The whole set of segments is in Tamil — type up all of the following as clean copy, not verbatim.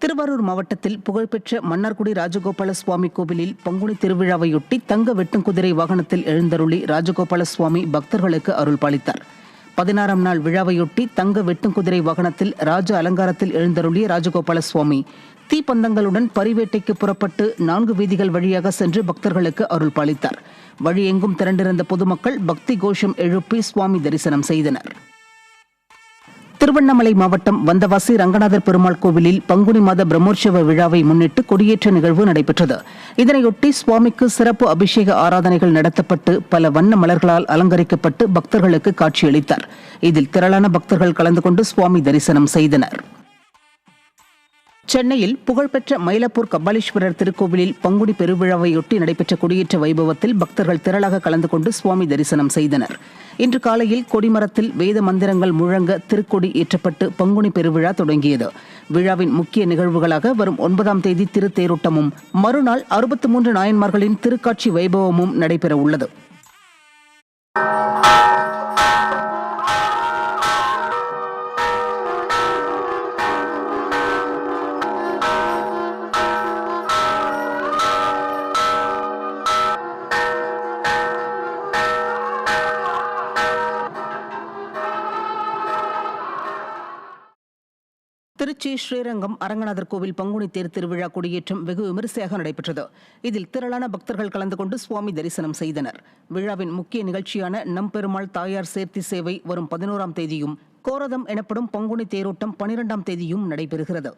திருவாரூர் மாவட்டத்தில் புகழ்பெற்ற மன்னார்குடி ராஜகோபால சுவாமி கோவிலில் பங்குனி திருவிழாவையொட்டி தங்க வெட்டும் குதிரை வாகனத்தில் எழுந்தருளி ராஜகோபால சுவாமி பக்தர்களுக்கு அருள் பாலித்தார். 16ஆம் நாள் விழாவையொட்டி தங்க வெட்டும் குதிரை வாகனத்தில் ராஜ அலங்காரத்தில் எழுந்தருளிய ராஜகோபால சுவாமி தீப்பந்தங்களுடன் பரிவேட்டைக்கு புறப்பட்டு 4 வீதிகள் வழியாக சென்று பக்தர்களுக்கு அருள் பாலித்தார். வழியெங்கும் திரண்டிருந்த பொதுமக்கள் பக்தி கோஷம் எழுப்பி சுவாமி தரிசனம் செய்தனர். திருவண்ணாமலை மாவட்டம் வந்தவாசி ரங்கநாதர் பெருமாள் கோவிலில் பங்குனி மாத பிரம்மோற்சவ விழாவை முன்னிட்டு கொடியேற்ற நிகழ்வு நடைபெற்றது. இதனையொட்டி சுவாமிக்கு சிறப்பு அபிஷேக ஆராதனைகள் நடத்தப்பட்டு பல வண்ண மலர்களால் அலங்கரிக்கப்பட்டு பக்தர்களுக்கு காட்சியளித்தார். இதில் திரளான பக்தர்கள் கலந்து கொண்டு சுவாமி தரிசனம் செய்தனர். சென்னையில் புகழ்பெற்ற மயிலாப்பூர் கபாலீஸ்வரர் திருக்கோவிலில் பங்குனி பெருவிழாவையொட்டி நடைபெற்ற கொடியேற்ற வைபவத்தில் பக்தர்கள் திரளாக கலந்து கொண்டு சுவாமி தரிசனம் செய்தனர். இன்று காலையில் கொடிமரத்தில் வேத மந்திரங்கள் முழங்க திருக்கொடி ஏற்றப்பட்டு பங்குனி பெருவிழா தொடங்கியது. விழாவின் முக்கிய நிகழ்வுகளாக வரும் 9ஆம் தேதி திருத்தேரோட்டமும் மறுநாள் 63 நாயன்மார்களின் திருக்காட்சி வைபவமும் நடைபெற உள்ளது. திருச்சி ஸ்ரீரங்கம் அரங்கநாதர் கோவில் பங்குனி தேர் திருவிழா கொடியேற்றம் வெகு விமரிசையாக நடைபெற்றது. இதில் திரளான பக்தர்கள் கலந்து கொண்டு சுவாமி தரிசனம் செய்தனர். விழாவின் முக்கிய நிகழ்ச்சியான நம்பெருமாள் தாயார் சேர்த்தி சேவை வரும் 11ஆம் தேதியும் கோரதம் எனப்படும் பங்குனி தேரோட்டம் 12ஆம் தேதியும் நடைபெறுகிறது.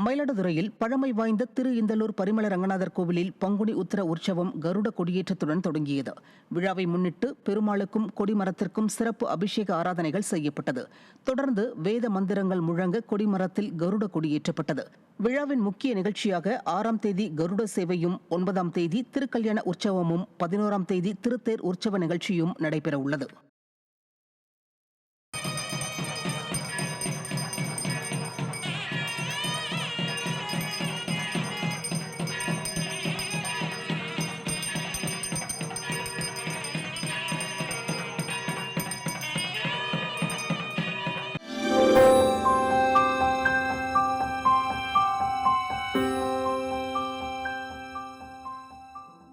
மயிலாடுதுறையில் பழமை வாய்ந்த திரு இந்தலூர் பரிமள ரங்கநாதர் கோவிலில் பங்குனி உத்திர உற்சவம் கருட கொடியேற்றத்துடன் தொடங்கியது. விழாவை முன்னிட்டு பெருமாளுக்கும் கொடிமரத்திற்கும் சிறப்பு அபிஷேக ஆராதனைகள் செய்யப்பட்டது. தொடர்ந்து வேத மந்திரங்கள் முழங்க கொடிமரத்தில் கருட கொடியேற்றப்பட்டது. விழாவின் முக்கிய நிகழ்ச்சியாக 6ஆம் தேதி கருட சேவையும் 9ஆம் தேதி திருக்கல்யாண உற்சவமும் 11ஆம் தேதி திருத்தேர் உற்சவ நிகழ்ச்சியும் நடைபெற உள்ளது.